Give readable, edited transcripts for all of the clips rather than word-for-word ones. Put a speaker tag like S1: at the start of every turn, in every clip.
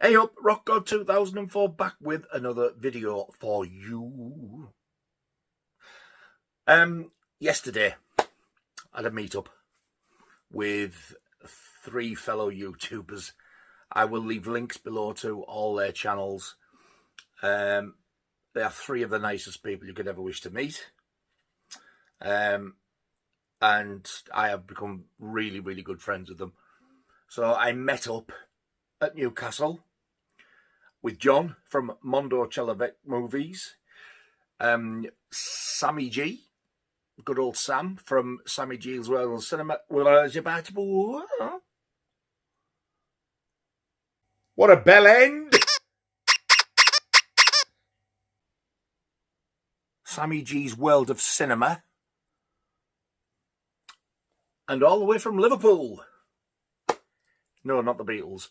S1: Hey up, Rock God 2004 back with another video for you. Yesterday I had a meetup with 3 fellow YouTubers. I will leave links below to all their channels. They are 3 of the nicest people you could ever wish to meet. And I have become really, really good friends with them. So I met up at Newcastle with John from Mondo Chelloveck Movies, Sammy G, good old Sam from Sammy G's World Cinema. What a bell end! Sammy G's World of Cinema, and all the way from Liverpool. No, not the Beatles.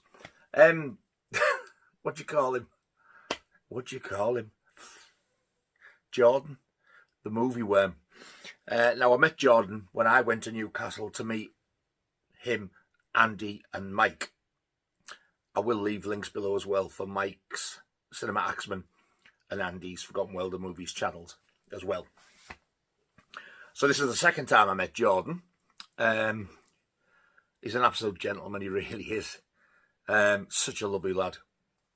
S1: What do you call him? What do you call him? Jordan, the movie worm. Now, I met Jordan when I went to Newcastle to meet him, Andy and Mike. I will leave links below as well for Mike's Cinema Axeman and Andy's Forgotten World of Movies channels as well. So this is the second time I met Jordan. He's an absolute gentleman, he really is. Such a lovely lad.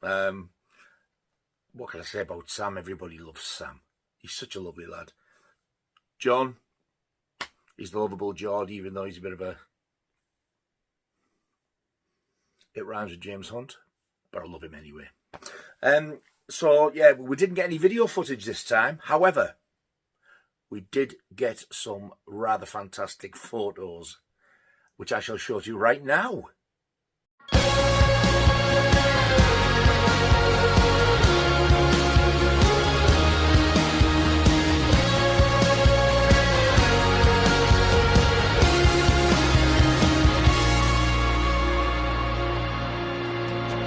S1: What can I say about Sam? Everybody loves Sam. He's such a lovely lad. John, he's the lovable Geordie, even though he's a bit of a... It rhymes with James Hunt, but I love him anyway. So, yeah, we didn't get any video footage this time. However, we did get some rather fantastic photos, which I shall show to you right now.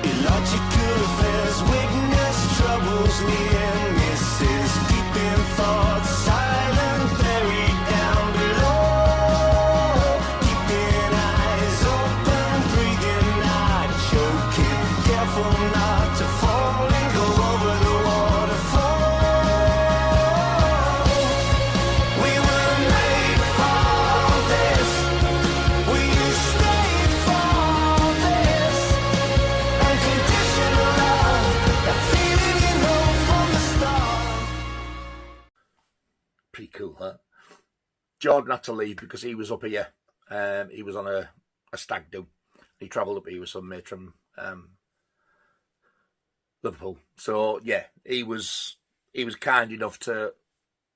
S2: Illogical affairs, weakness, troubles, near misses, keeping thoughts silent, buried down below, keeping eyes open, breathing, not choking, careful not to fall and go over the waterfall. We were made for this, we stayed for this. Unconditional love, that feeling you know from the start.
S1: Pretty cool, huh? Jordan had to leave because he was up here. He was on a stag do. He travelled up here with some mate from Liverpool. So yeah, he was kind enough to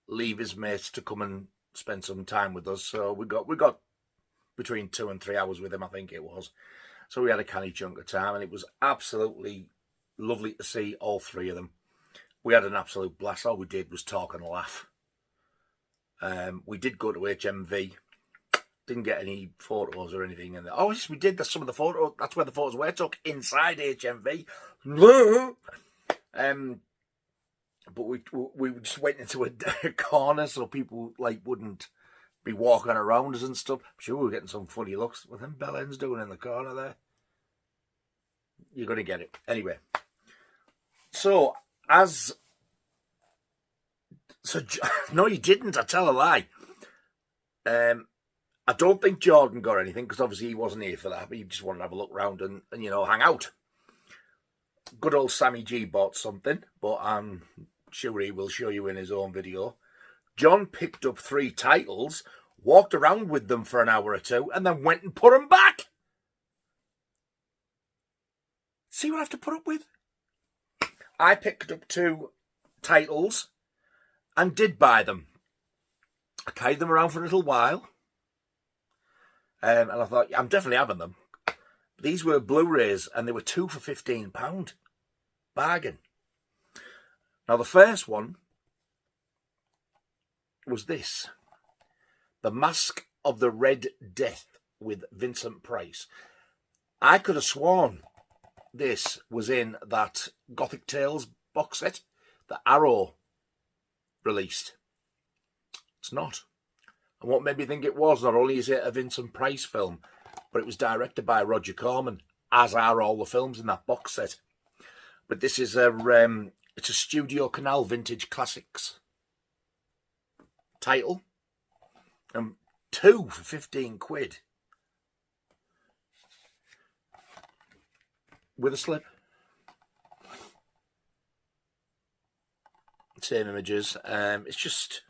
S1: leave his mates to come and spend some time with us. So we got between 2 and 3 hours with him, I think it was. So we had a canny chunk of time, and it was absolutely lovely to see all 3 of them. We had an absolute blast. All we did was talk and laugh. We did go to HMV. Didn't get any photos or anything. And oh, yes, we did. That's some of the photos. That's where the photos were took, inside HMV. But we just went into a corner so people like wouldn't be walking around us and stuff. I'm sure we were getting some funny looks. What them bell ends doing in the corner there? You're going to get it. Anyway. So, no, you didn't. I tell a lie. I don't think Jordan got anything because obviously he wasn't here for that. But he just wanted to have a look round and you know, hang out. Good old Sammy G bought something, but I'm sure he will show you in his own video. John picked up 3 titles, walked around with them for an hour or 2, and then went and put them back. See what I have to put up with? I picked up 2 titles and did buy them. I carried them around for a little while. And I thought, I'm definitely having them. These were Blu Rays, and they were 2 for £15. Bargain. Now, the first one was this. The Mask of the Red Death with Vincent Price. I could have sworn this was in that Gothic Tales box set that Arrow released. It's not. And what made me think it was, not only is it a Vincent Price film, but it was directed by Roger Corman, as are all the films in that box set. But this is it's a Studio Canal Vintage Classics title. 2 for 15 quid. With a slip. Same images. It's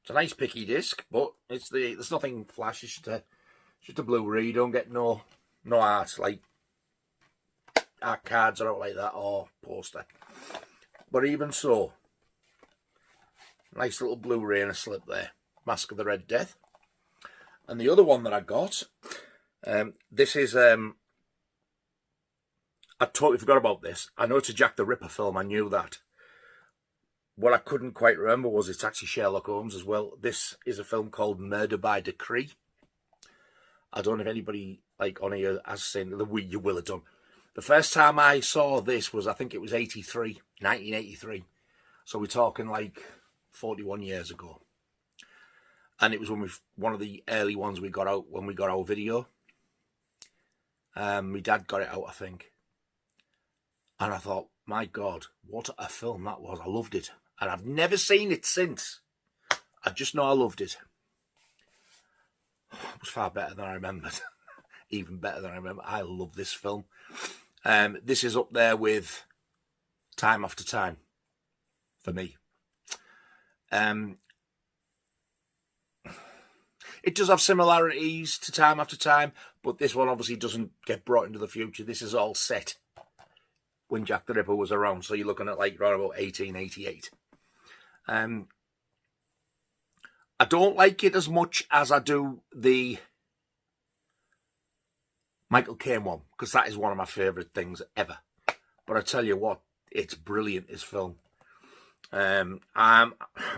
S1: a nice picky disc, but there's nothing flash. It's just a Blu Ray. You don't get no art like art cards or out like that, or poster. But even so, nice little Blu Ray and a slip there. Mask of the Red Death. And the other one that I got, this is I totally forgot about this. I know it's a Jack the Ripper film. I knew that. What I couldn't quite remember was it's actually Sherlock Holmes as well. This is a film called Murder by Decree. I don't know if anybody on here has seen the you will have done. The first time I saw this was, I think it was 1983. So we're talking like 41 years ago. And it was one of the early ones we got out when we got our video. My dad got it out, I think. And I thought, my God, what a film that was. I loved it. And I've never seen it since. I just know I loved it. It was far better than I remembered. Even better than I remember. I love this film. This is up there with Time After Time for me. It does have similarities to Time After Time, but this one obviously doesn't get brought into the future. This is all set when Jack the Ripper was around, so you're looking at like around about 1888. I don't like it as much as I do the Michael Caine one, because that is one of my favourite things ever. But I tell you what, it's brilliant, this film. I'm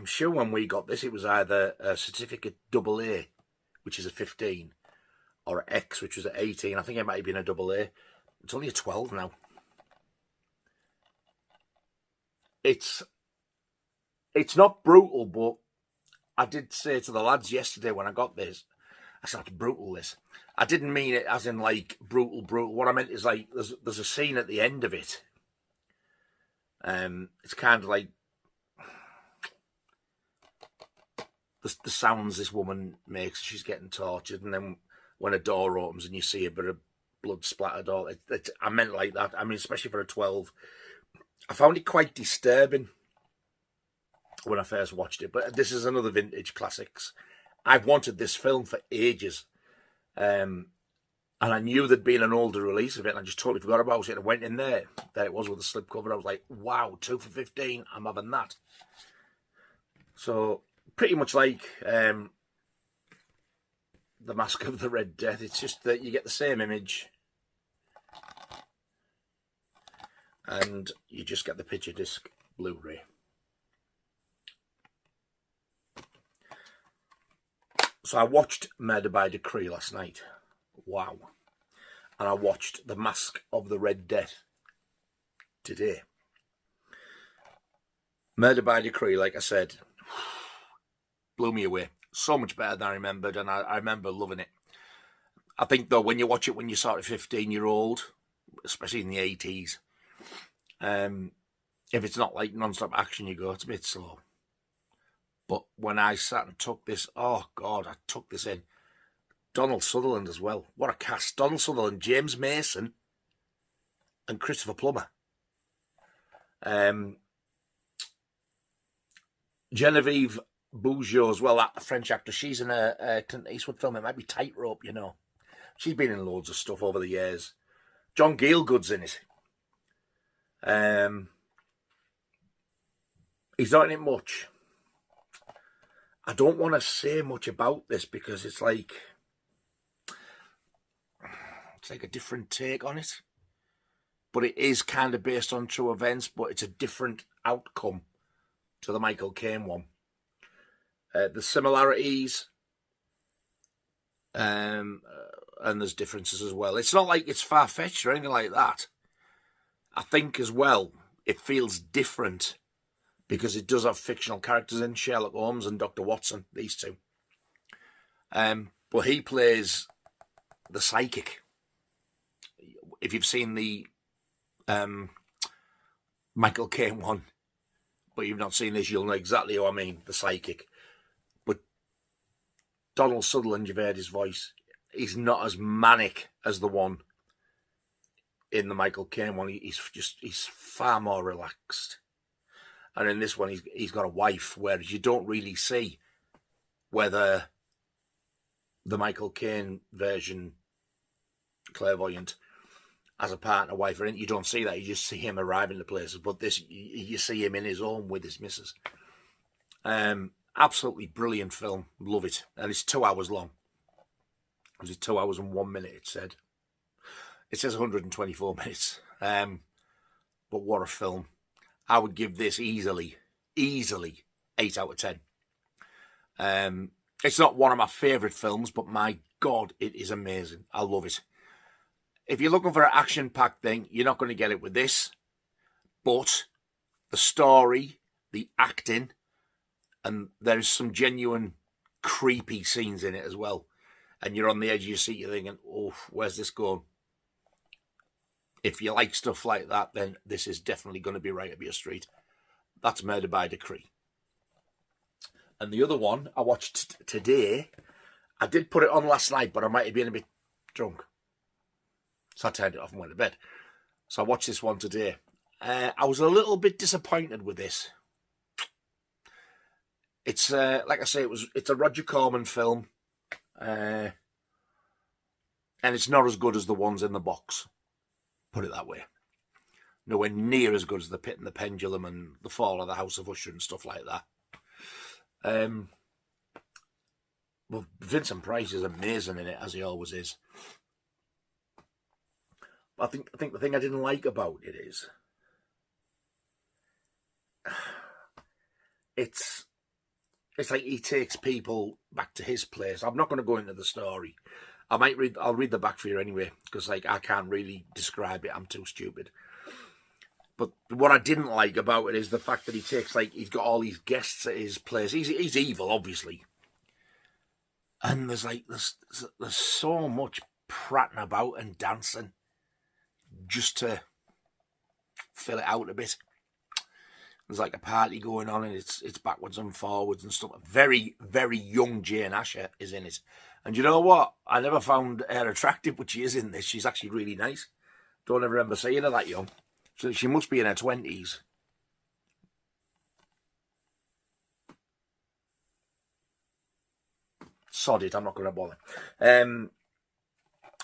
S1: sure when we got this, it was either a certificate AA, which is a 15, or an X, which was at 18. I think it might have been a AA. It's only a 12 now. It's not brutal, but I did say to the lads yesterday when I got this, I said, it's brutal, this. I didn't mean it as in like brutal. What I meant is like there's a scene at the end of it. It's kind of like the sounds this woman makes. She's getting tortured, and then when a door opens and you see a bit of blood splattered, I meant like that. I mean, especially for a 12. I found it quite disturbing when I first watched it, but this is another vintage classics. I've wanted this film for ages, and I knew there'd been an older release of it, and I just totally forgot about it. I went in there it was with a slipcover. I was like, wow, 2 for 15, I'm having that. So pretty much like the Mask of the Red Death. It's just that you get the same image, and you just get the picture disc Blu-ray. So I watched Murder by Decree last night. Wow. And I watched The Mask of the Red Death today. Murder by Decree, like I said, blew me away. So much better than I remembered, and I remember loving it. I think, though, when you watch it when you're sort of 15-year-old, especially in the 80s, if it's not like non-stop action, you go, it's a bit slow. But when I sat and took this, oh God, I took this in. Donald Sutherland as well. What a cast. Donald Sutherland, James Mason, and Christopher Plummer. Genevieve Bujold as well, that French actress. She's in a Clint Eastwood film. It might be Tightrope, you know. She's been in loads of stuff over the years. John Gielgud's in it. He's not in it much. I don't want to say much about this because it's like a different take on it. But it is kind of based on true events, but it's a different outcome to the Michael Caine one. The similarities and there's differences as well. It's not like it's far-fetched or anything like that. I think as well, it feels different because it does have fictional characters in, Sherlock Holmes and Dr. Watson, these two. But he plays the psychic. If you've seen the Michael Caine one, but you've not seen this, you'll know exactly who I mean, the psychic. But Donald Sutherland, you've heard his voice, he's not as manic as the one in the Michael Caine one. He's far more relaxed. And in this one, he's got a wife, whereas you don't really see whether the Michael Caine version clairvoyant has a partner, wife, or anything. You don't see that. You just see him arriving to places. But this, you see him in his home with his missus. Absolutely brilliant film. Love it. And it's 2 hours long. Was it 2 hours and 1 minute, it said. It says 124 minutes. But what a film. I would give this easily 8 out of 10. It's not one of my favourite films, but my God, it is amazing. I love it. If you're looking for an action-packed thing, you're not going to get it with this. But the story, the acting, and there's some genuine creepy scenes in it as well. And you're on the edge of your seat, you're thinking, oh, where's this going? If you like stuff like that, then this is definitely going to be right up your street. That's Murder by Decree. And the other one I watched today, I did put it on last night, but I might have been a bit drunk. So I turned it off and went to bed. So I watched this one today. I was a little bit disappointed with this. It's, like I say, it's a Roger Corman film. And it's not as good as the ones in the box. Put it that way. Nowhere near as good as The Pit and the Pendulum and The Fall of the House of Usher and stuff like that. Well, Vincent Price is amazing in it, as he always is. I think the thing I didn't like about it is it's like he takes people back to his place. I'm not going to go into the story. I'll read the back for you anyway, because like I can't really describe it. I'm too stupid. But what I didn't like about it is the fact that he takes, like, he's got all these guests at his place. He's evil, obviously. And there's so much prattling about and dancing just to fill it out a bit. There's like a party going on and it's backwards and forwards and stuff. Very, very young Jane Asher is in it. And you know what? I never found her attractive, but she is in this. She's actually really nice. Don't ever remember seeing her that young. So she must be in her 20s. Sod it, I'm not going to bother.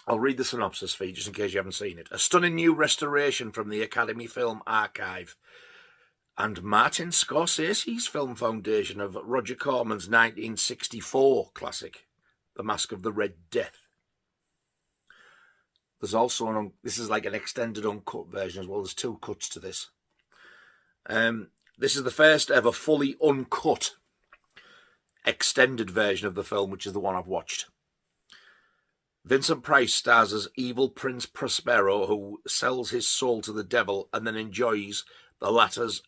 S1: I'll read the synopsis for you, just in case you haven't seen it. A stunning new restoration from the Academy Film Archive and Martin Scorsese's film foundation of Roger Corman's 1964 classic, The Mask of the Red Death. There's also this is like an extended uncut version as well. There's 2 cuts to this. This is the first ever fully uncut extended version of the film, which is the one I've watched. Vincent Price stars as evil Prince Prospero, who sells his soul to the devil and then enjoys the latter's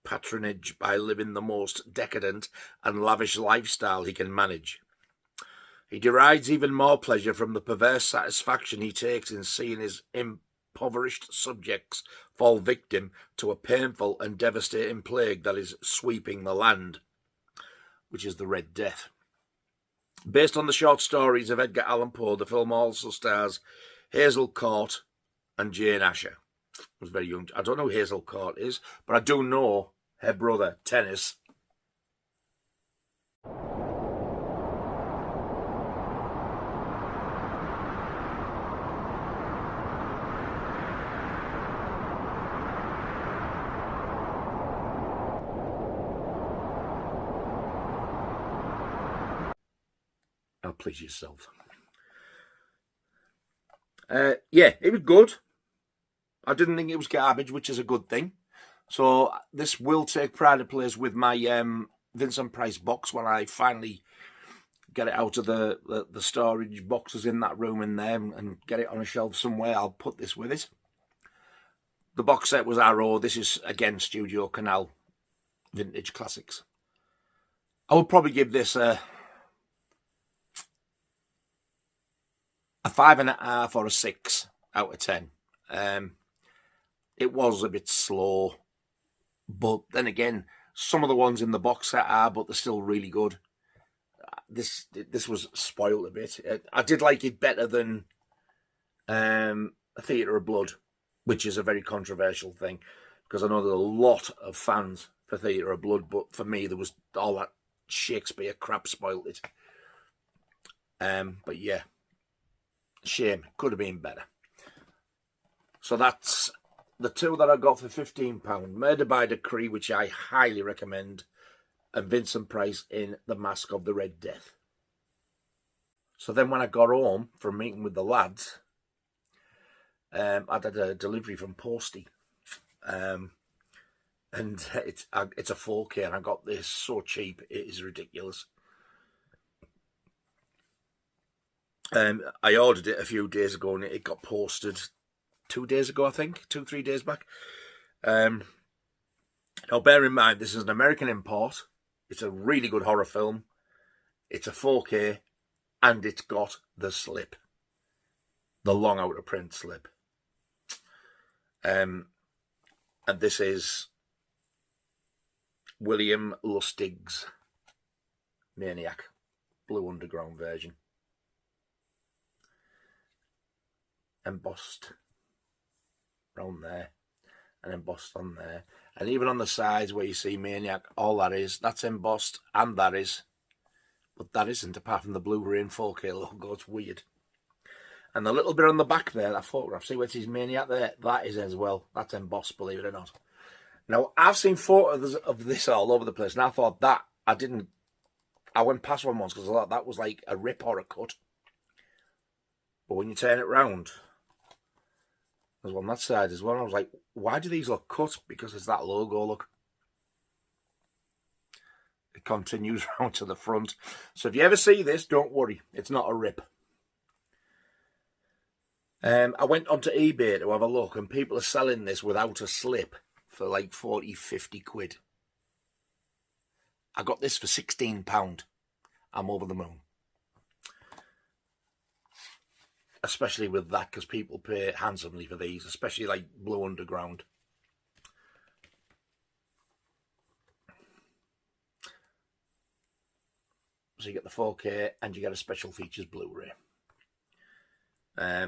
S1: patronage by living the most decadent and lavish lifestyle he can manage. He derides even more pleasure from the perverse satisfaction he takes in seeing his impoverished subjects fall victim to a painful and devastating plague that is sweeping the land, which is the Red Death. Based on the short stories of Edgar Allan Poe, the film also stars Hazel Court and Jane Asher. I was very young. I don't know who Hazel Court is, but I do know her brother, Tennis. Oh, please yourself. Yeah, it was good. I didn't think it was garbage, which is a good thing. So this will take pride of place with my Vincent Price box when I finally get it out of the storage boxes in that room in there and get it on a shelf somewhere. I'll put this with it. The box set was Arrow. This is, again, Studio Canal Vintage Classics. I would probably give this a 5.5 or a 6 out of 10. it was a bit slow. But then again, some of the ones in the box set are, but they're still really good. This was spoiled a bit. I did like it better than A Theatre of Blood, which is a very controversial thing, because I know there's a lot of fans for Theatre of Blood, but for me, there was all that Shakespeare crap spoiled it. But yeah, shame. Could have been better. So that's the two that I got for £15. Murder by Decree, which I highly recommend, and Vincent Price in The Mask of the Red Death. So then when I got home from meeting with the lads, I had a delivery from Postal. And it's a 4K, and I got this so cheap, it is ridiculous. I ordered it a few days ago, and it got posted 2 days ago, I think, 2-3 days back. Now, bear in mind, this is an American import. It's a really good horror film. It's a 4K, and it's got the slip, the long out of print slip. And this is William Lustig's Maniac, Blue Underground version. Embossed round there and embossed on there, and even on the sides where you see Maniac, all that's embossed, and that is, but that isn't, apart from the Blu Ray and 4K logo. It's weird. And the little bit on the back there, that photograph, see where it says Maniac there, that is as well, that's embossed, believe it or not. Now, I've seen photos of this all over the place, and I thought that, I went past one once because I thought that was like a rip or a cut. But when you turn it round, there's one that side as well. I was like, why do these look cut? Because it's that logo, look. It continues round to the front. So if you ever see this, don't worry. It's not a rip. I went onto eBay to have a look, and people are selling this without a slip for like 40, 50 quid. I got this for £16. I'm over the moon. Especially with that, because people pay handsomely for these, especially like Blue Underground. So you get the 4K and you get a special features Blu-ray.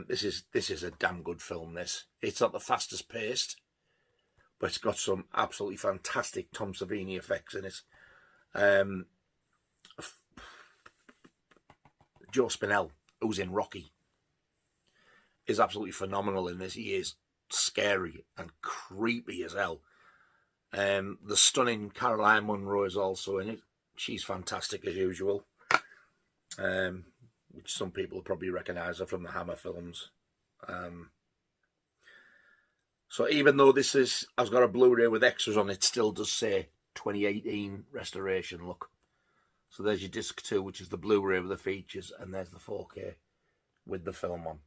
S1: This is a damn good film. It's not the fastest paced, but it's got some absolutely fantastic Tom Savini effects in it. Joe Spinell, who's in Rocky, is absolutely phenomenal in this. He is scary and creepy as hell. The stunning Caroline Munro is also in it. She's fantastic as usual. Which some people will probably recognise her from the Hammer films. So even though I've got a Blu-ray with extras on it, still does say 2018 restoration, look. So there's your disc 2, which is the Blu-ray with the features, and there's the 4K with the film on.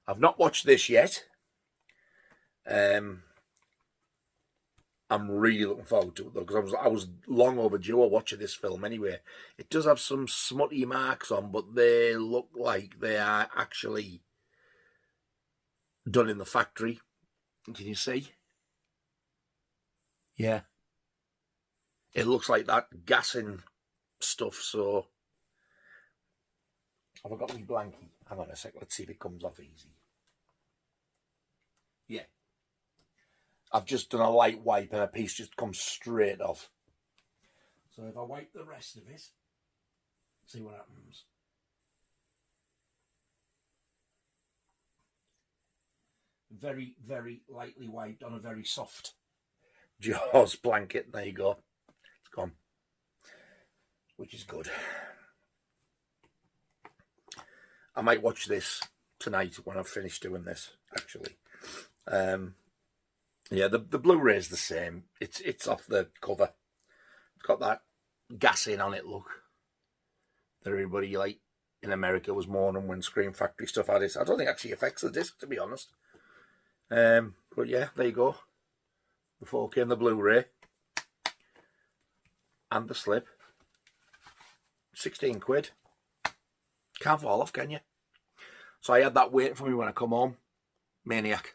S1: I've not watched this yet. I'm really looking forward to it, though, because I was long overdue watching this film anyway. It does have some smutty marks on, but they look like they are actually done in the factory. Can you see? Yeah. It looks like that gassing stuff, so... Have I got my blankie? Hang on a sec, let's see if it comes off easy. Yeah. I've just done a light wipe and a piece just comes straight off. So if I wipe the rest of it, see what happens. Very, very lightly wiped on a very soft Jaws blanket. There you go. It's gone. Which is good. I might watch this tonight when I've finished doing this, actually. Yeah, the Blu-ray is the same. It's off the cover. It's got that gassing on it, look. That everybody, like, in America was mourning when Scream Factory stuff had it. I don't think it actually affects the disc, to be honest. But yeah, there you go. The 4K and the Blu-ray. And the slip. 16 quid. Can't fall off, can you? So I had that waiting for me when I come home. Maniac.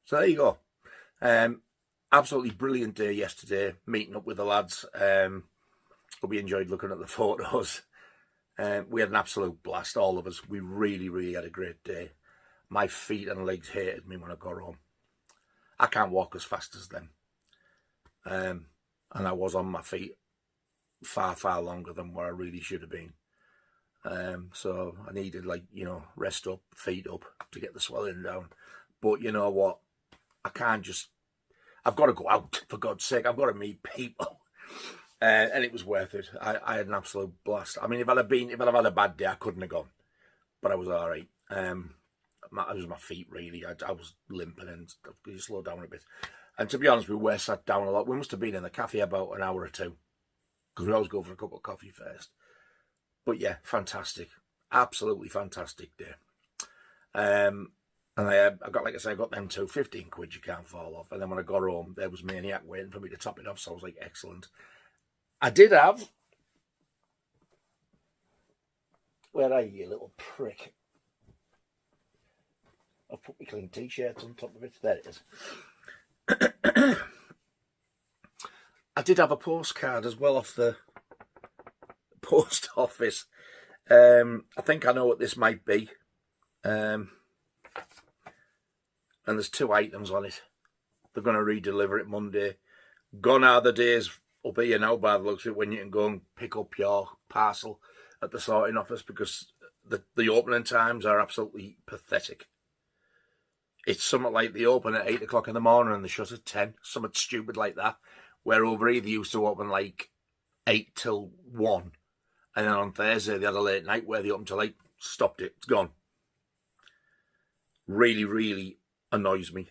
S1: So there you go. Absolutely brilliant day yesterday, meeting up with the lads. Hope you enjoyed looking at the photos. We had an absolute blast, all of us. We really, really had a great day. My feet and legs hated me when I got home. I can't walk as fast as them. And I was on my feet far, far longer than where I really should have been. So I needed, like, you know, rest up, feet up to get the swelling down. But you know what? I can't just... I've got to go out, for God's sake. I've got to meet people. And it was worth it. I had an absolute blast. I mean, if I'd have had a bad day, I couldn't have gone. But I was all right. It was my feet, really. I was limping and you slow down a bit. And to be honest, we were sat down a lot. We must have been in the cafe about an hour or two, because we always go for a cup of coffee first. But yeah, fantastic. Absolutely fantastic day. And I got, like I said, I got them too. 15 quid, you can't fall off. And then when I got home, there was Maniac waiting for me to top it off. So I was like, excellent. I did have... Where are you, little prick? I've put my clean t-shirt on top of it. There it is. I did have a postcard as well off the post office. I think I know what this might be. And there's 2 items on it. They're going to redeliver it Monday. Gone are the days up here now, by the looks of it, when you can go and pick up your parcel at the sorting office, because the opening times are absolutely pathetic. It's something like they open at 8 o'clock in the morning and they shut at 10. Something stupid like that. Where over here they used to open like 8 till 1. And then on Thursday they had a late night where they opened till 8. Stopped it. It's gone. Really, really annoys me.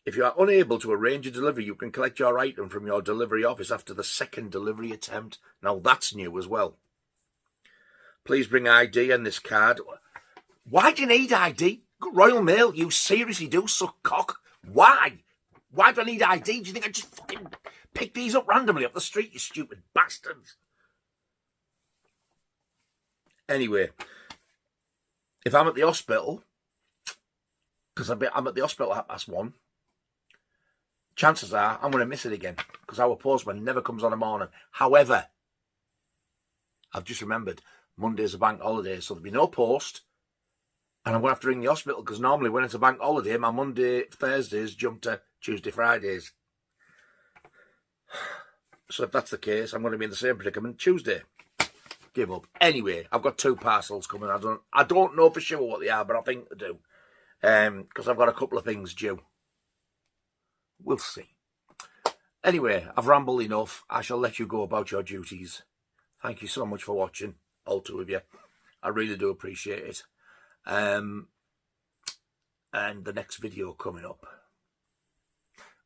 S1: If you are unable to arrange a delivery, you can collect your item from your delivery office after the 2nd delivery attempt. Now that's new as well. Please bring ID and this card. Why do you need ID? Royal Mail, you seriously do suck cock. Why? Why do I need ID? Do you think I just fucking pick these up randomly off the street, you stupid bastards? Anyway, if I'm at the hospital, because I'm at the hospital at 1:30, chances are I'm going to miss it again, because our postman never comes on a morning. However, I've just remembered, Monday's a bank holiday, so there'll be no post, and I'm going to have to ring the hospital, because normally when it's a bank holiday, my Monday, Thursdays jump to Tuesday, Fridays. So if that's the case, I'm going to be in the same predicament Tuesday. Give up. Anyway, I've got 2 parcels coming. I don't know for sure what they are, but I think they do. Because I've got a couple of things due. We'll see. Anyway, I've rambled enough. I shall let you go about your duties. Thank you so much for watching, all 2 of you. I really do appreciate it. And the next video coming up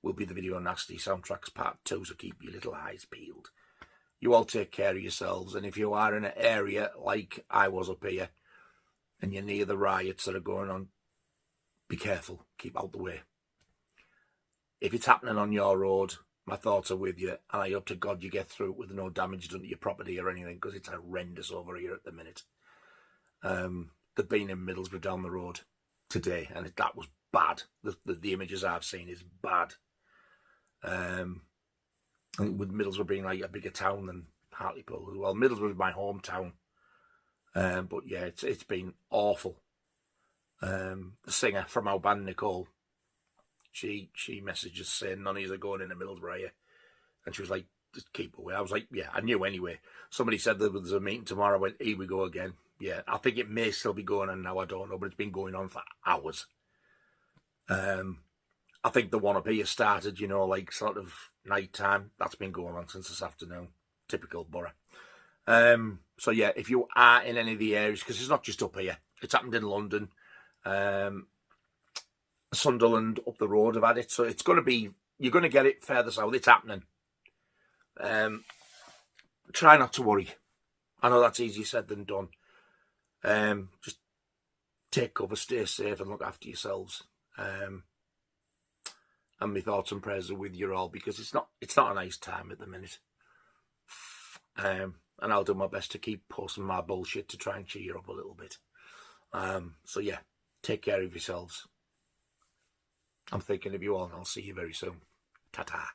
S1: will be the video on Nasty Soundtracks Part 2, so keep your little eyes peeled. You all take care of yourselves, and if you are in an area like I was up here, and you're near the riots that are going on, be careful, keep out the way. If it's happening on your road, my thoughts are with you, and I hope to God you get through it with no damage done to your property or anything, because it's horrendous over here at the minute. They've been in Middlesbrough down the road today, and that was bad. The images I've seen is bad. With Middlesbrough being like a bigger town than Hartlepool as well. Middlesbrough is my hometown. But yeah, it's been awful. The singer from our band, Nicole, she messaged us saying none of you are going into Middlesbrough here. And she was like, just keep away. I was like, yeah, I knew anyway. Somebody said there was a meeting tomorrow. I went, here we go again. Yeah, I think it may still be going on now. I don't know, but it's been going on for hours. I think the one up here started, you know, like sort of night time. That's been going on since this afternoon. Typical borough. So yeah, if you are in any of the areas, because it's not just up here, it's happened in London, Sunderland up the road have had it, so it's going to be, you're going to get it further south. It's happening. Try not to worry. I know that's easier said than done. Just take cover, stay safe, and look after yourselves. And my thoughts and prayers are with you all, because it's not a nice time at the minute. And I'll do my best to keep posting my bullshit to try and cheer you up a little bit. So yeah, Take care of yourselves. I'm thinking of you all, and I'll see you very soon. Ta-ta.